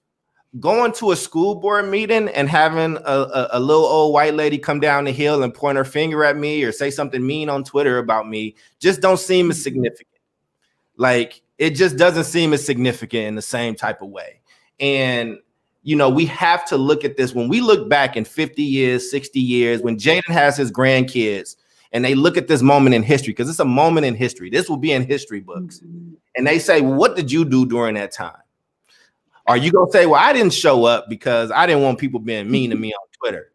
going to a school board meeting and having a little old white lady come down the hill and point her finger at me or say something mean on Twitter about me just don't seem as significant. Like, it just doesn't seem as significant in the same type of way. And, we have to look at this. When we look back in 50 years, 60 years, when Jaden has his grandkids and they look at this moment in history, because it's a moment in history, this will be in history books. And they say, what did you do during that time? Are you going to say, well, I didn't show up because I didn't want people being mean to me on Twitter.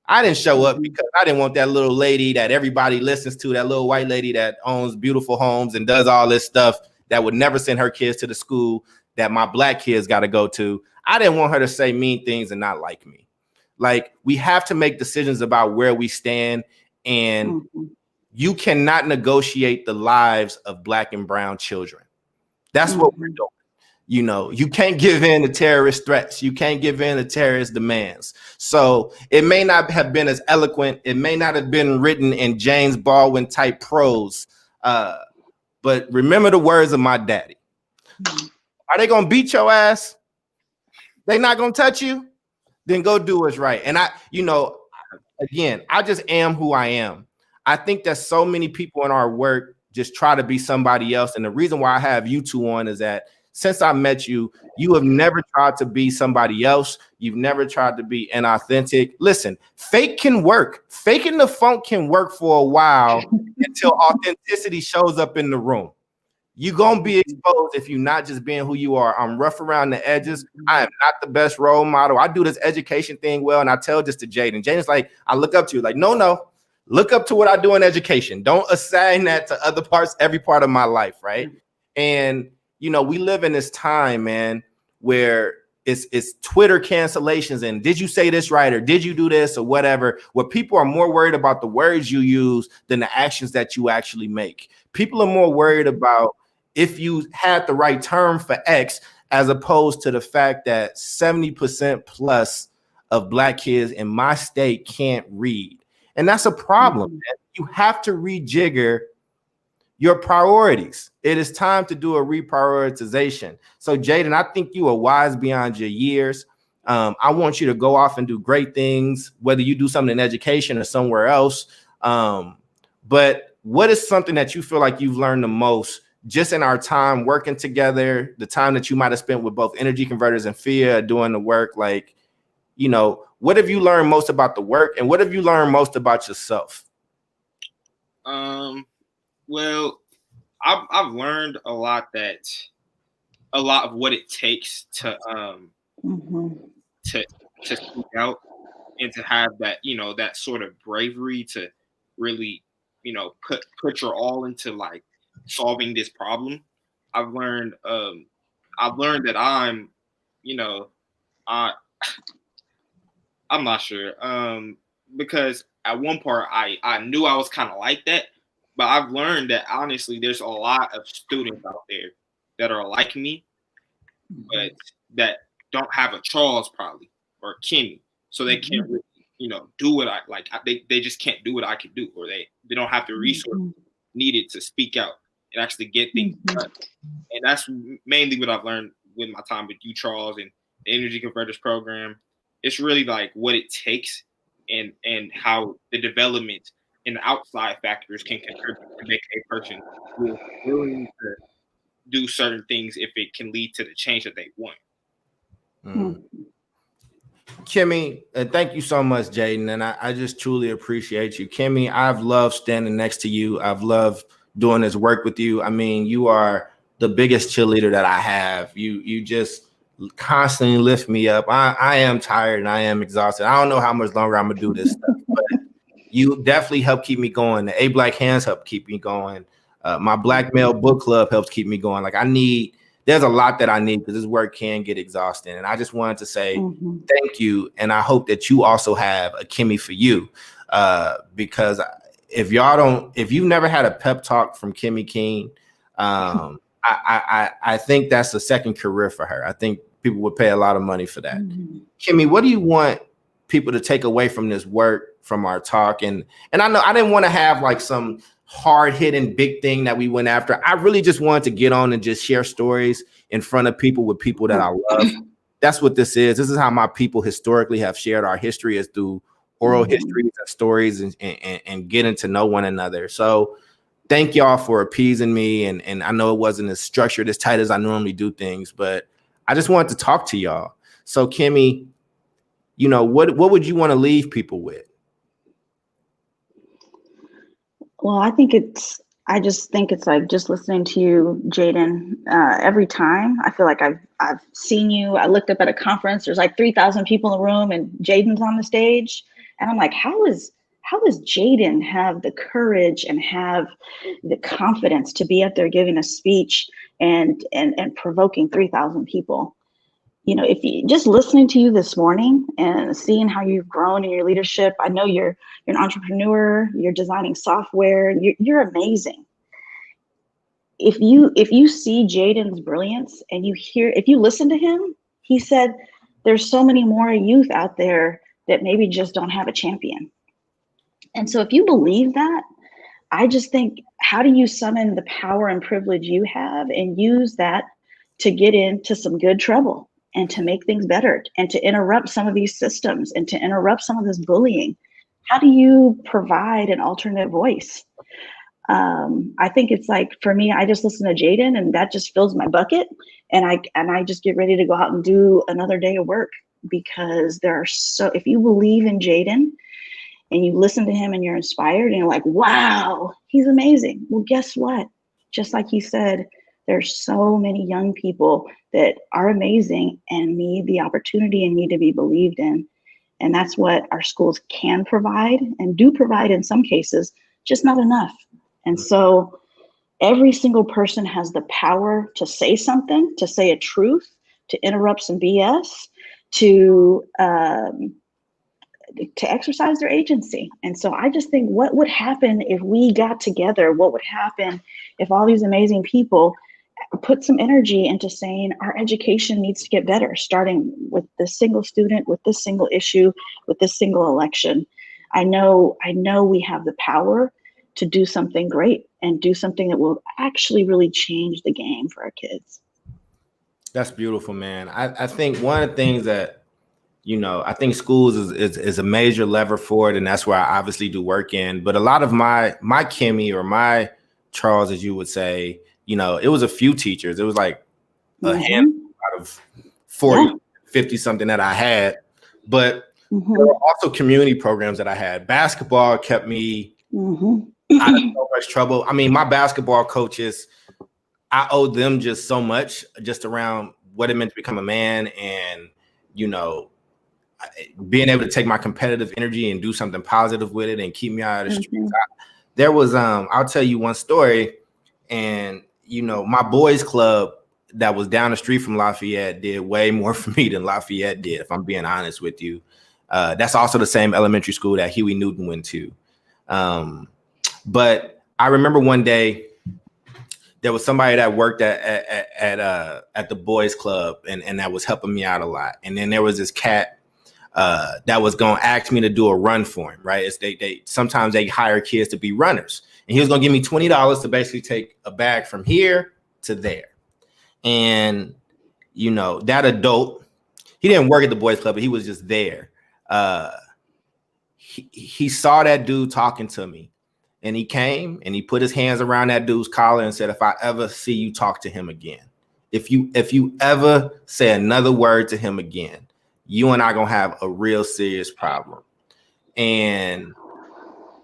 I didn't show up because I didn't want that little lady that everybody listens to, that little white lady that owns beautiful homes and does all this stuff that would never send her kids to the school that my black kids got to go to. I didn't want her to say mean things and not like me. Like, we have to make decisions about where we stand, and you cannot negotiate the lives of black and brown children. That's what we're doing. You can't give in to terrorist threats. You can't give in to terrorist demands. So it may not have been as eloquent. It may not have been written in James Baldwin type prose. But remember the words of my daddy. Are they going to beat your ass? They not going to touch you? Then go do what's right. And again, I just am who I am. I think that so many people in our work just try to be somebody else. And the reason why I have you two on is that since I met you, you have never tried to be somebody else. You've never tried to be inauthentic. Listen, fake can work. Faking the funk can work for a while until authenticity shows up in the room. You're gonna be exposed if you're not just being who you are. I'm rough around the edges. I am not the best role model. I do this education thing well, and I tell this to Jaden. Jaden's like, I look up to you. Like, no, look up to what I do in education. Don't assign that to other parts, every part of my life, right? And we live in this time, man, where it's Twitter cancellations and did you say this right or did you do this or whatever, where people are more worried about the words you use than the actions that you actually make. People are more worried about if you had the right term for X, as opposed to the fact that 70% plus of Black kids in my state can't read. And that's a problem. Man. You have to rejigger your priorities. It is time to do a reprioritization. So Jaden, I think you are wise beyond your years. I want you to go off and do great things, whether you do something in education or somewhere else. But what is something that you feel like you've learned the most just in our time working together, the time that you might have spent with both Energy Converters and FIA doing the work? Like, what have you learned most about the work, and what have you learned most about yourself? Well, I've learned a lot of what it takes to speak out and to have that, that sort of bravery to really, put your all into like solving this problem. I've learned that I'm not sure. Because at one part I knew I was kind of like that. But I've learned that honestly, there's a lot of students out there that are like me, but that don't have a Charles probably or Kimmy, so they can't really, do what I like. They just can't do what I can do, or they don't have the resources needed to speak out and actually get things done. And that's mainly what I've learned with my time with you, Charles, and the Energy Converters program. It's really like what it takes and how the development and the outside factors can contribute to make a person willing to do certain things if it can lead to the change that they want. Kimmy, thank you so much, Jaden. And I just truly appreciate you. Kimmy, I've loved standing next to you. I've loved doing this work with you. I mean, you are the biggest cheerleader that I have. You just constantly lift me up. I am tired and I am exhausted. I don't know how much longer I'm going to do this stuff, but you definitely help keep me going. The A Black Hands help keep me going. My Black Male Book Club helps keep me going. Like there's a lot that I need because this work can get exhausting. And I just wanted to say thank you. And I hope that you also have a Kimmy for you. Because if you've never had a pep talk from Kimmy King, I think that's a second career for her. I think people would pay a lot of money for that. Kimmy, what do you want people to take away from this work, from our talk? And I know I didn't want to have like some hard hitting big thing that we went after. I really just wanted to get on and just share stories in front of people with people that I love. That's what this is. This is how my people historically have shared our history, is through oral histories and stories and getting to know one another. So thank y'all for appeasing me. And I know it wasn't as structured, as tight as I normally do things, but I just wanted to talk to y'all. So Kimmy, what would you want to leave people with? Well, I just think it's like just listening to you, Jaden, every time. I feel like I've seen you. I looked up at a conference, there's like 3,000 people in the room and Jaden's on the stage. And I'm like, how does Jaden have the courage and have the confidence to be up there giving a speech and provoking 3,000 people? If you just listening to you this morning and seeing how you've grown in your leadership, I know you're an entrepreneur, you're designing software, you're amazing. If you see Jaden's brilliance and if you listen to him, he said, there's so many more youth out there that maybe just don't have a champion. And so if you believe that, I just think, how do you summon the power and privilege you have and use that to get into some good trouble and to make things better and to interrupt some of these systems and to interrupt some of this bullying? How do you provide an alternate voice? I think it's like, for me, I just listen to Jaden and that just fills my bucket. And I just get ready to go out and do another day of work, because if you believe in Jaden and you listen to him and you're inspired and you're like, wow, he's amazing. Well, guess what? Just like he said, There's so many young people that are amazing and need the opportunity and need to be believed in. And that's what our schools can provide and do provide in some cases, just not enough. And so every single person has the power to say something, to say a truth, to interrupt some BS, to exercise their agency. And so I just think, what would happen if we got together? What would happen if all these amazing people put some energy into saying our education needs to get better, starting with this single student, with this single issue, with this single election? I know we have the power to do something great and do something that will actually really change the game for our kids. That's beautiful, man. I think one of the things that, I think schools is a major lever for it, and that's where I obviously do work in. But a lot of my Kimmy, or my Charles, as you would say, it was a few teachers. It was like a handful out of 40, 50 something that I had. But there were also community programs that I had. Basketball kept me out of so much trouble. I mean, my basketball coaches, I owed them just so much, just around what it meant to become a man, and, being able to take my competitive energy and do something positive with it and keep me out of the streets. There was, I'll tell you one story, and, my boys club that was down the street from Lafayette did way more for me than Lafayette did, if I'm being honest with you. That's also the same elementary school that Huey Newton went to. But I remember one day there was somebody that worked at the boys club, and that was helping me out a lot. And then there was this cat that was going to ask me to do a run for him, right? It's they sometimes they hire kids to be runners, and he was going to give me $20 to basically take a bag from here to there. And that adult, he didn't work at the boys club, but he was just there. He saw that dude talking to me, and he came and he put his hands around that dude's collar and said, "If I ever see you talk to him again, if you ever say another word to him again, you and I gonna have a real serious problem."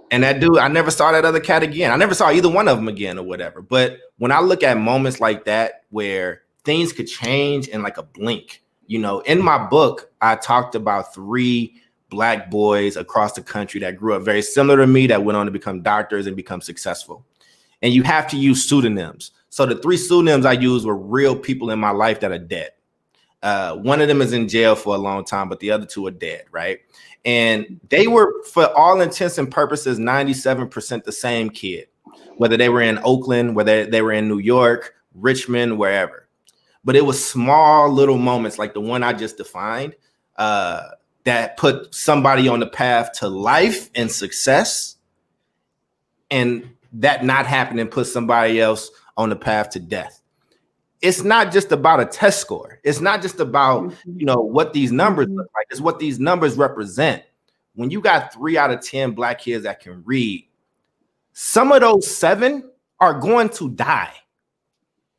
And that dude, I never saw that other cat again. I never saw either one of them again or whatever. But when I look at moments like that where things could change in like a blink, in my book, I talked about 3 Black boys across the country that grew up very similar to me, that went on to become doctors and become successful. And you have to use pseudonyms. So the 3 pseudonyms I used were real people in my life that are dead. One of them is in jail for a long time, but the other 2 are dead, right? And they were, for all intents and purposes, 97% the same kid, whether they were in Oakland, whether they were in New York, Richmond, wherever. But it was small little moments like the one I just defined that put somebody on the path to life and success, and that not happening put somebody else on the path to death. It's not just about a test score. It's not just about, what these numbers look like. It's what these numbers represent. When you got 3 out of 10 Black kids that can read, some of those 7 are going to die.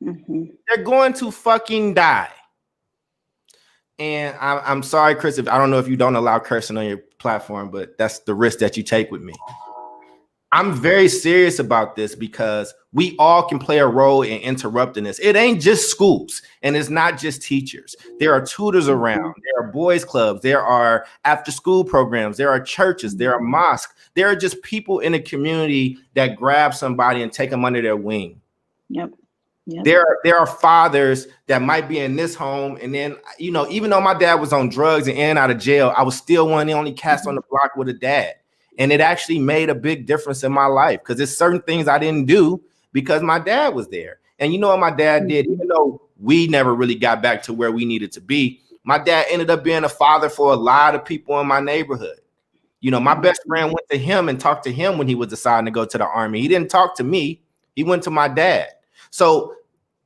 They're going to fucking die. And I'm sorry, Chris, I don't know if you don't allow cursing on your platform, but that's the risk that you take with me. I'm very serious about this because we all can play a role in interrupting this. It ain't just schools, and it's not just teachers. There are tutors around. There are boys clubs. There are after school programs. There are churches. There are mosques. There are just people in the community that grab somebody and take them under their wing. Yep. There are fathers that might be in this home, and then even though my dad was on drugs and in and out of jail, I was still one of the only cats on the block with a dad. And it actually made a big difference in my life because there's certain things I didn't do because my dad was there. And you know what my dad did? Even though we never really got back to where we needed to be, my dad ended up being a father for a lot of people in my neighborhood. My best friend went to him and talked to him when he was deciding to go to the Army. He didn't talk to me. He went to my dad. So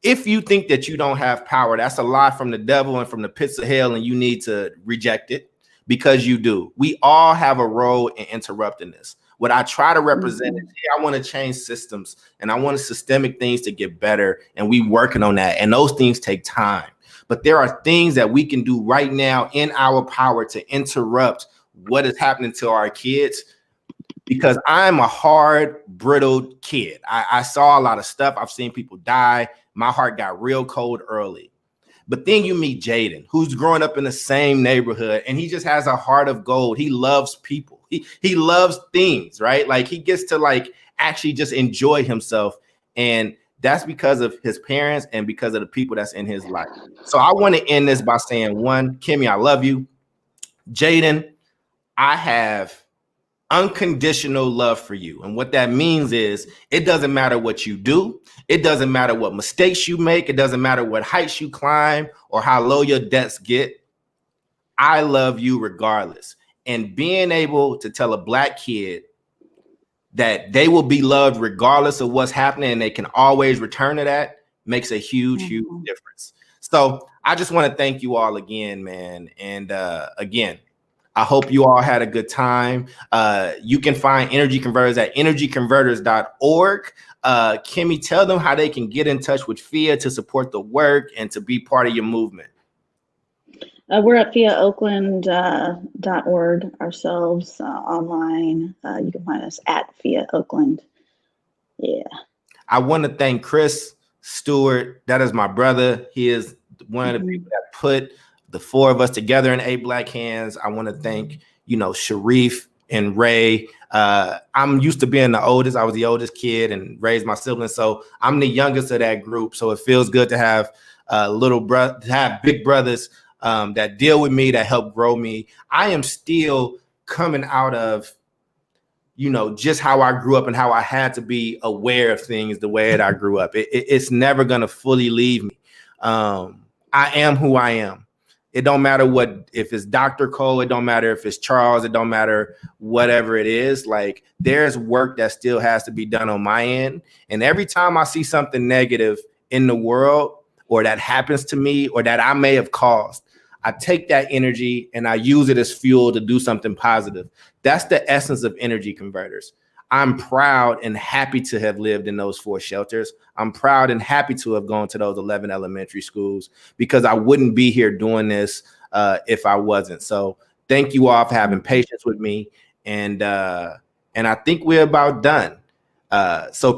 if you think that you don't have power, that's a lie from the devil and from the pits of hell, and you need to reject it. Because you do. We all have a role in interrupting this. What I try to represent is, I want to change systems, and I want systemic things to get better, and we working on that. And those things take time. But there are things that we can do right now in our power to interrupt what is happening to our kids. Because I'm a hard, brittled kid. I saw a lot of stuff. I've seen people die. my heart got real cold early. But then you meet Jaden, who's growing up in the same neighborhood, and he just has a heart of gold. He loves people. He loves things, right? Like he gets to like actually just enjoy himself. And that's because of his parents and because of the people that's in his life. So I want to end this by saying, one, Kimmy, I love you. Jaden, I have unconditional love for you. And what that means is it doesn't matter what you do. It doesn't matter what mistakes you make. It doesn't matter what heights you climb or how low your debts get. I love you regardless. And being able to tell a Black kid that they will be loved regardless of what's happening and they can always return to that makes a huge, huge difference. So I just want to thank you all again, man. And again, I hope you all had a good time. You can find Energy Converters at energyconverters.org. Kimmy, tell them how they can get in touch with FIA to support the work and to be part of your movement. We're at fiaoakland.org ourselves online. You can find us at FIA Oakland. Yeah. I want to thank Chris Stewart. That is my brother. He is one of the people that put the four of us together in 8 Black Hands. I want to thank, Sharif and Ray. I'm used to being the oldest. I was the oldest kid and raised my siblings. So I'm the youngest of that group. So it feels good to have big brothers that deal with me, that help grow me. I am still coming out of, just how I grew up and how I had to be aware of things the way that I grew up. It's never going to fully leave me. I am who I am. It don't matter if it's Dr. Cole, it don't matter if it's Charles, it don't matter whatever it is. Like there's work that still has to be done on my end. And every time I see something negative in the world or that happens to me or that I may have caused, I take that energy and I use it as fuel to do something positive. That's the essence of Energy Converters. I'm proud and happy to have lived in those 4 shelters. I'm proud and happy to have gone to those 11 elementary schools because I wouldn't be here doing this if I wasn't. So thank you all for having patience with me. And I think we're about done. So